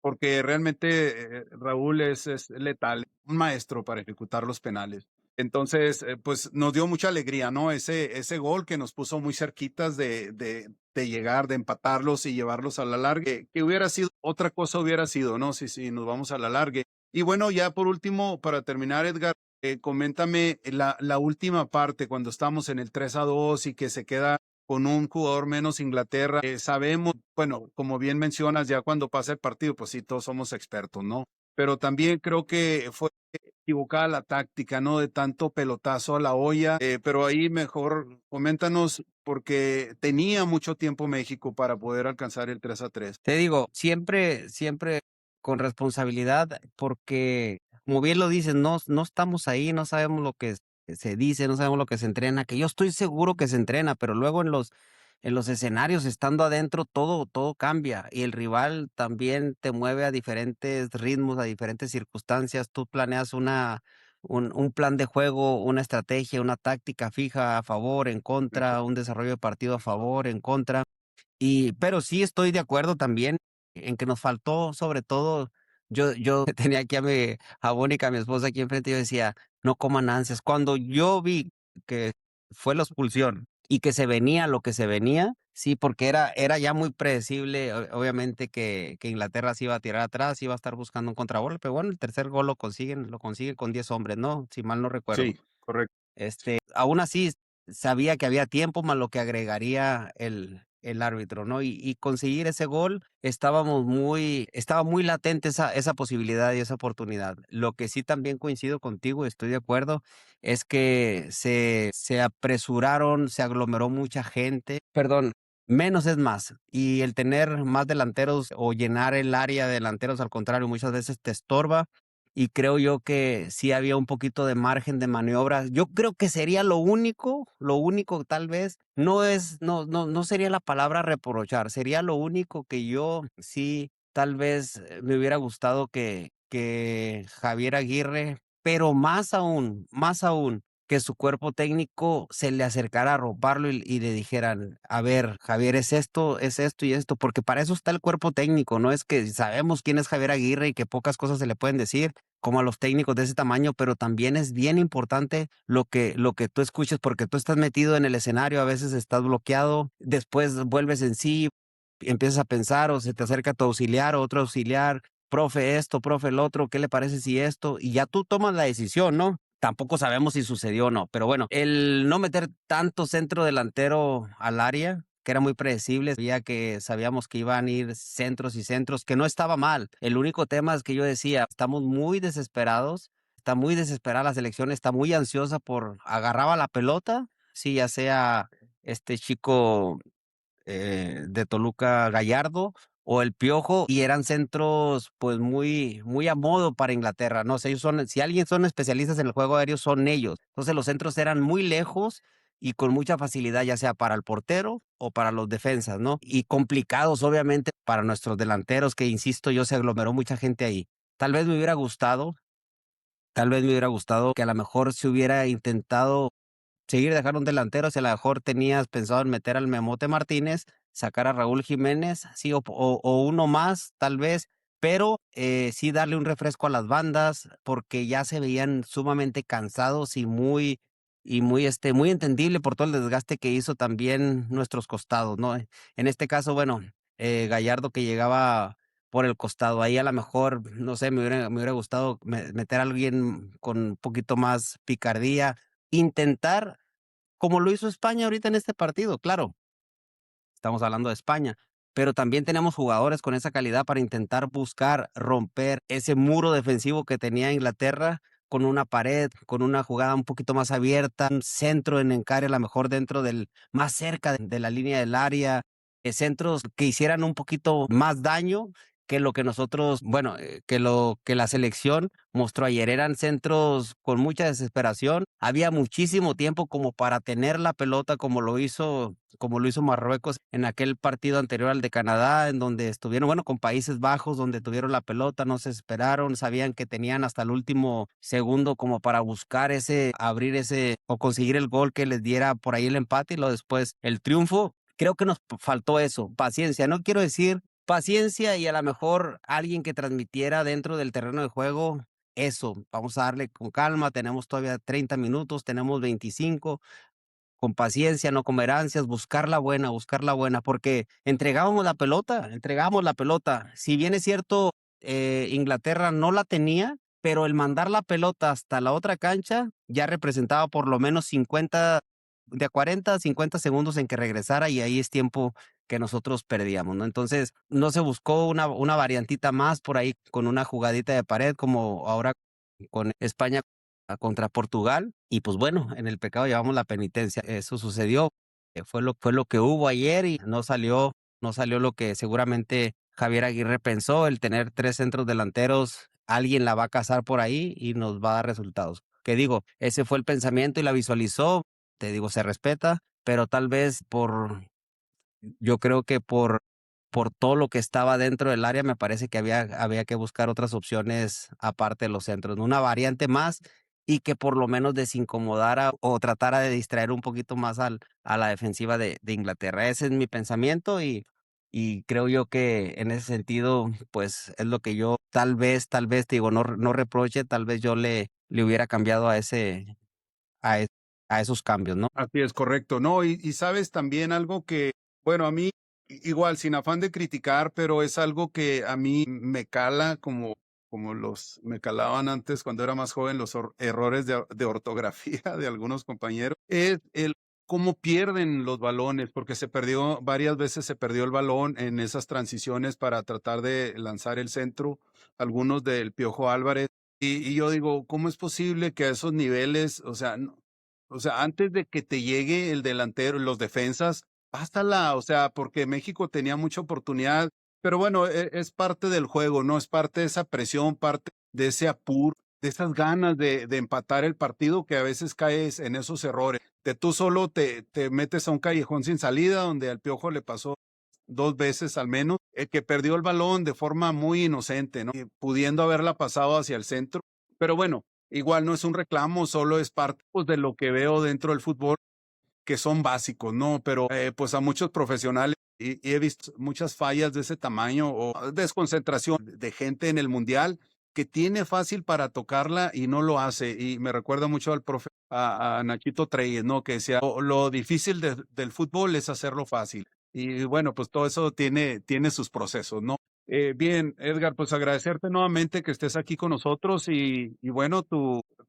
porque realmente Raúl es letal, un maestro para ejecutar los penales. Entonces, pues nos dio mucha alegría, ¿no? Ese gol que nos puso muy cerquitas de llegar, de empatarlos y llevarlos a la larga, que hubiera sido, otra cosa hubiera sido, ¿no? Si nos vamos a la larga. Y bueno, ya por último, para terminar, Edgar, coméntame la última parte, cuando estamos en el 3-2 y que se queda con un jugador menos Inglaterra. Sabemos, bueno, como bien mencionas, ya cuando pasa el partido, pues sí, todos somos expertos, ¿no? Pero también creo que fue equivocada la táctica, ¿no? De tanto pelotazo a la olla, pero ahí mejor coméntanos porque tenía mucho tiempo México para poder alcanzar el 3-3. Te digo, siempre con responsabilidad, porque, como bien lo dices, no estamos ahí, no sabemos lo que se dice, no sabemos lo que se entrena, que yo estoy seguro que se entrena, pero luego en los escenarios, estando adentro, todo cambia, y el rival también te mueve a diferentes ritmos, a diferentes circunstancias. Tú planeas un plan de juego, una estrategia, una táctica fija a favor, en contra, un desarrollo de partido a favor, en contra. Pero sí estoy de acuerdo también en que nos faltó, sobre todo, yo tenía aquí a Mónica, mi esposa, aquí enfrente, y yo decía: "No coman ansias". Cuando yo vi que fue la expulsión y que se venía lo que se venía, sí, porque era ya muy predecible, obviamente que Inglaterra se iba a tirar atrás, iba a estar buscando un contragolpe. Bueno, el tercer gol lo consiguen con 10 hombres, ¿no? Si mal no recuerdo. Sí, correcto. Aún así, sabía que había tiempo, más lo que agregaría el árbitro, ¿no? Y conseguir ese gol, estaba muy latente esa posibilidad y esa oportunidad. Lo que sí también coincido contigo, estoy de acuerdo, es que se apresuraron, se aglomeró mucha gente. Perdón, menos es más. Y el tener más delanteros o llenar el área de delanteros, al contrario, muchas veces te estorba, y creo yo que sí había un poquito de margen de maniobra. Yo creo que sería lo único tal vez, no sería la palabra reprochar, sería lo único que yo sí, tal vez, me hubiera gustado que Javier Aguirre, pero más aún, que su cuerpo técnico se le acercara a arroparlo y le dijeran: "A ver, Javier, es esto y esto", porque para eso está el cuerpo técnico, no es que sabemos quién es Javier Aguirre y que pocas cosas se le pueden decir, como a los técnicos de ese tamaño, pero también es bien importante lo que tú escuches, porque tú estás metido en el escenario, a veces estás bloqueado, después vuelves en sí, empiezas a pensar, o se te acerca tu auxiliar o otro auxiliar: "Profe esto, profe el otro, ¿qué le parece si esto?". Y ya tú tomas la decisión, ¿no? Tampoco sabemos si sucedió o no, pero bueno, el no meter tanto centro delantero al área, que era muy predecible, sabíamos que iban a ir centros y centros, que no estaba mal. El único tema es que yo decía: "Estamos muy desesperados, está muy desesperada la selección, está muy ansiosa por", agarraba la pelota, sí, ya sea este chico de Toluca, Gallardo, o el Piojo, y eran centros, pues, muy muy a modo para Inglaterra, ¿no? O sea, si alguien son especialistas en el juego aéreo, son ellos. Entonces, los centros eran muy lejos y con mucha facilidad, ya sea para el portero o para los defensas, ¿no? Y complicados, obviamente, para nuestros delanteros, que, insisto yo, se aglomeró mucha gente ahí. Tal vez me hubiera gustado Tal vez me hubiera gustado que a lo mejor se hubiera intentado seguir, dejar un delantero. Si a lo mejor tenías pensado en meter al Memote Martínez, sacar a Raúl Jiménez, sí, o uno más, tal vez, pero sí darle un refresco a las bandas, porque ya se veían sumamente cansados y muy entendible por todo el desgaste que hizo también nuestros costados, ¿no? En este caso, bueno, Gallardo, que llegaba por el costado. Ahí a lo mejor, no sé, me hubiera gustado meter a alguien con un poquito más picardía, intentar, como lo hizo España ahorita en este partido, claro, estamos hablando de España, pero también tenemos jugadores con esa calidad para intentar buscar romper ese muro defensivo que tenía Inglaterra con una pared, con una jugada un poquito más abierta, un centro en encare, a lo mejor dentro del, más cerca de la línea del área, centros que hicieran un poquito más daño que lo que nosotros, bueno, que lo que la selección mostró ayer. Eran centros con mucha desesperación. Había muchísimo tiempo como para tener la pelota como lo hizo Marruecos en aquel partido anterior al de Canadá, en donde estuvieron, bueno, con Países Bajos, donde tuvieron la pelota, no se esperaron, sabían que tenían hasta el último segundo como para buscar ese, abrir ese o conseguir el gol que les diera por ahí el empate y luego después el triunfo. Creo que nos faltó eso, paciencia. No quiero decir paciencia y a lo mejor alguien que transmitiera dentro del terreno de juego eso. Vamos a darle con calma, tenemos todavía 30 minutos, tenemos 25, con paciencia, no comer ansias, buscar la buena, porque entregamos la pelota. Si bien es cierto, Inglaterra no la tenía, pero el mandar la pelota hasta la otra cancha ya representaba por lo menos 50, de 40 a 50 segundos en que regresara y ahí es tiempo que nosotros perdíamos, ¿no? Entonces, no se buscó una variantita más por ahí con una jugadita de pared como ahora con España contra Portugal y pues bueno, en el pecado llevamos la penitencia. Eso sucedió, fue lo que hubo ayer y no salió lo que seguramente Javier Aguirre pensó, el tener 3 centros delanteros, alguien la va a cazar por ahí y nos va a dar resultados. Que digo, ese fue el pensamiento y la visualizó, te digo, se respeta, pero tal vez yo creo que por todo lo que estaba dentro del área, me parece que había que buscar otras opciones aparte de los centros, ¿no? Una variante más y que por lo menos desincomodara o tratara de distraer un poquito más a la defensiva de Inglaterra. Ese es mi pensamiento y creo yo que en ese sentido, pues es lo que yo tal vez, te digo, no reproche, tal vez yo le hubiera cambiado a, e- a esos cambios, ¿no? Así es, correcto. No, y sabes también algo que, bueno, a mí, igual, sin afán de criticar, pero es algo que a mí me cala como me calaban antes cuando era más joven los errores de ortografía de algunos compañeros, es el cómo pierden los balones, porque varias veces se perdió el balón en esas transiciones para tratar de lanzar el centro, algunos del Piojo Álvarez. Y yo digo, ¿cómo es posible que a esos niveles, o sea, antes de que te llegue el delantero, los defensas, pásala, o sea, porque México tenía mucha oportunidad, pero bueno, es parte del juego, ¿no? Es parte de esa presión, parte de ese apuro, de esas ganas de empatar el partido que a veces caes en esos errores. De tú solo te metes a un callejón sin salida, donde al Piojo le pasó 2 veces al menos, que perdió el balón de forma muy inocente, ¿no? Pudiendo haberla pasado hacia el centro. Pero bueno, igual no es un reclamo, solo es parte, pues, de lo que veo dentro del fútbol, que son básicos, ¿no? Pero, pues, a muchos profesionales, y he visto muchas fallas de ese tamaño, o desconcentración de gente en el mundial que tiene fácil para tocarla y no lo hace. Y me recuerda mucho al profe, a Nachito Treyes, ¿no? Que decía: "Lo difícil del fútbol es hacerlo fácil". Y bueno, pues, todo eso tiene sus procesos, ¿no? Bien, Edgar, pues agradecerte nuevamente que estés aquí con nosotros y bueno,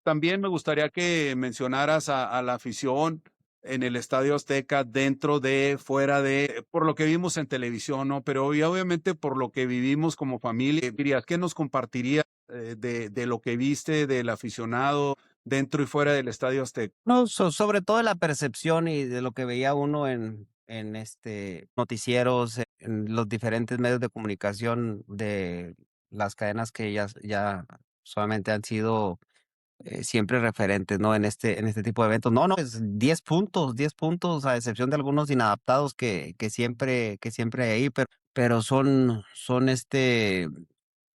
también me gustaría que mencionaras a la afición en el Estadio Azteca, dentro de, fuera de, por lo que vimos en televisión, ¿no? Pero y obviamente por lo que vivimos como familia, dirías, ¿qué nos compartirías de lo que viste del aficionado dentro y fuera del Estadio Azteca? No, sobre todo la percepción y de lo que veía uno en noticieros, en los diferentes medios de comunicación de las cadenas que ya solamente han sido siempre referentes, ¿no? En este tipo de eventos. No, no, es 10 puntos, a excepción de algunos inadaptados que siempre hay ahí, pero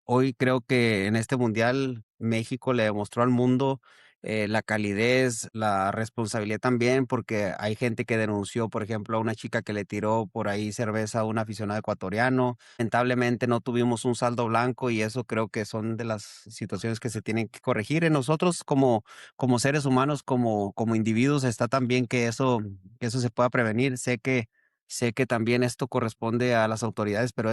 hoy creo que en este mundial México le demostró al mundo la calidez, la responsabilidad también, porque hay gente que denunció, por ejemplo, a una chica que le tiró por ahí cerveza a un aficionado ecuatoriano. Lamentablemente no tuvimos un saldo blanco y eso creo que son de las situaciones que se tienen que corregir. En nosotros como seres humanos, como individuos, está también que eso se pueda prevenir. Sé que Sé que también esto corresponde a las autoridades, pero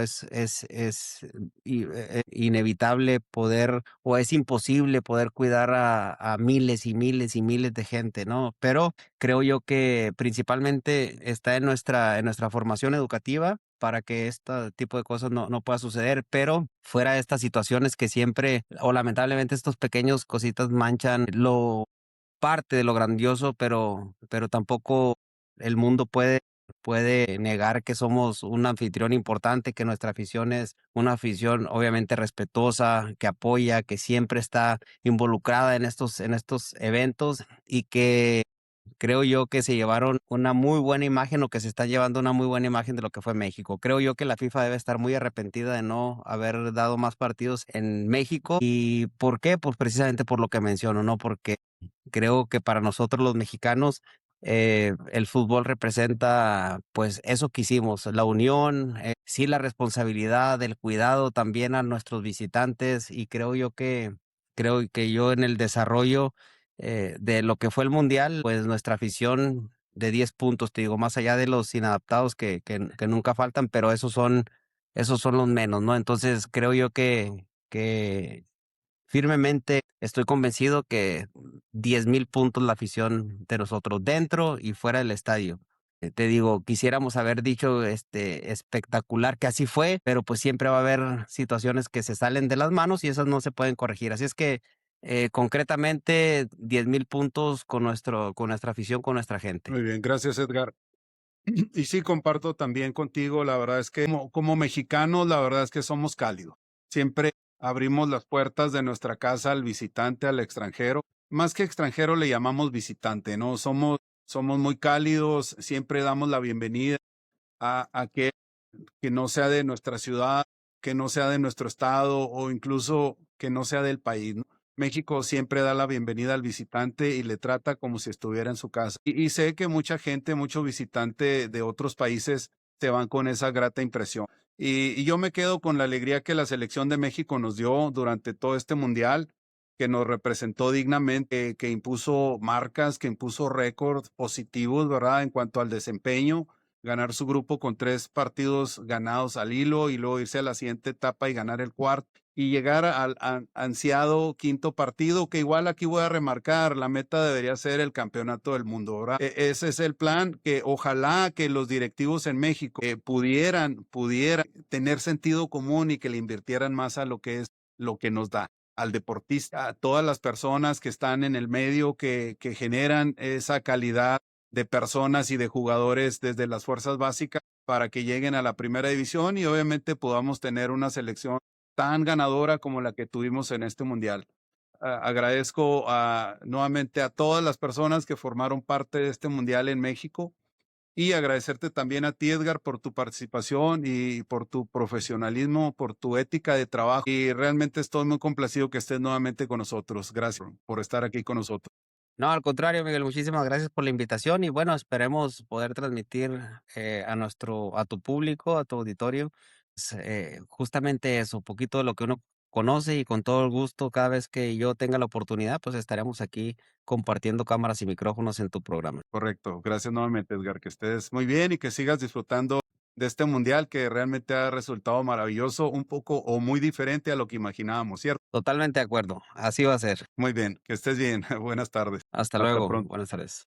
inevitable poder, o es imposible poder cuidar a miles y miles y miles de gente, ¿no? Pero creo yo que principalmente está en nuestra formación educativa para que este tipo de cosas no pueda suceder, pero fuera de estas situaciones que siempre, o lamentablemente estos pequeños cositas manchan lo parte de lo grandioso, pero tampoco el mundo puede negar que somos un anfitrión importante, que nuestra afición es una afición obviamente respetuosa, que apoya, que siempre está involucrada en estos eventos y que creo yo que se llevaron una muy buena imagen o que se están llevando una muy buena imagen de lo que fue México. Creo yo que la FIFA debe estar muy arrepentida de no haber dado más partidos en México. ¿Y por qué? Pues precisamente por lo que menciono, ¿no? Porque creo que para nosotros los mexicanos el fútbol representa pues eso que hicimos, la unión, sí la responsabilidad, el cuidado también a nuestros visitantes y creo que yo en el desarrollo de lo que fue el mundial, pues nuestra afición de 10 puntos, te digo, más allá de los inadaptados que nunca faltan, pero esos son los menos, ¿no? Entonces creo yo que firmemente estoy convencido que 10,000 puntos la afición de nosotros dentro y fuera del estadio. Te digo, quisiéramos haber dicho espectacular que así fue, pero pues siempre va a haber situaciones que se salen de las manos y esas no se pueden corregir. Así es que concretamente 10,000 puntos con nuestra afición, con nuestra gente. Muy bien, gracias, Edgar. Y sí, comparto también contigo, la verdad es que como mexicanos, la verdad es que somos cálidos. Siempre abrimos las puertas de nuestra casa al visitante, al extranjero. Más que extranjero le llamamos visitante, ¿no? Somos muy cálidos, siempre damos la bienvenida a aquel que no sea de nuestra ciudad, que no sea de nuestro estado o incluso que no sea del país, ¿no? México siempre da la bienvenida al visitante y le trata como si estuviera en su casa. Y sé que mucha gente, mucho visitante de otros países se van con esa grata impresión. Y yo me quedo con la alegría que la selección de México nos dio durante todo este mundial, que nos representó dignamente, que impuso marcas, que impuso récords positivos, ¿verdad? En cuanto al desempeño, ganar su grupo con 3 partidos ganados al hilo y luego irse a la siguiente etapa y ganar el cuarto y llegar al ansiado quinto partido, que igual aquí voy a remarcar, la meta debería ser el campeonato del mundo, ¿verdad? Ese es el plan, que ojalá que los directivos en México pudieran tener sentido común y que le invirtieran más a lo que es lo que nos da al deportista, a todas las personas que están en el medio, que generan esa calidad de personas y de jugadores desde las fuerzas básicas para que lleguen a la primera división y obviamente podamos tener una selección tan ganadora como la que tuvimos en este mundial. Agradezco nuevamente a todas las personas que formaron parte de este mundial en México y agradecerte también a ti, Edgar, por tu participación y por tu profesionalismo, por tu ética de trabajo. Y realmente estoy muy complacido que estés nuevamente con nosotros. Gracias por estar aquí con nosotros. No, al contrario, Miguel, muchísimas gracias por la invitación y bueno, esperemos poder transmitir a tu público, a tu auditorio, justamente eso, poquito de lo que uno conoce y con todo el gusto, cada vez que yo tenga la oportunidad, pues estaremos aquí compartiendo cámaras y micrófonos en tu programa. Correcto. Gracias nuevamente, Edgar. Que estés muy bien y que sigas disfrutando de este mundial que realmente ha resultado maravilloso, un poco o muy diferente a lo que imaginábamos, ¿cierto? Totalmente de acuerdo, así va a ser. Muy bien, que estés bien. Buenas tardes. Hasta Hasta luego, pronto. buenas tardes.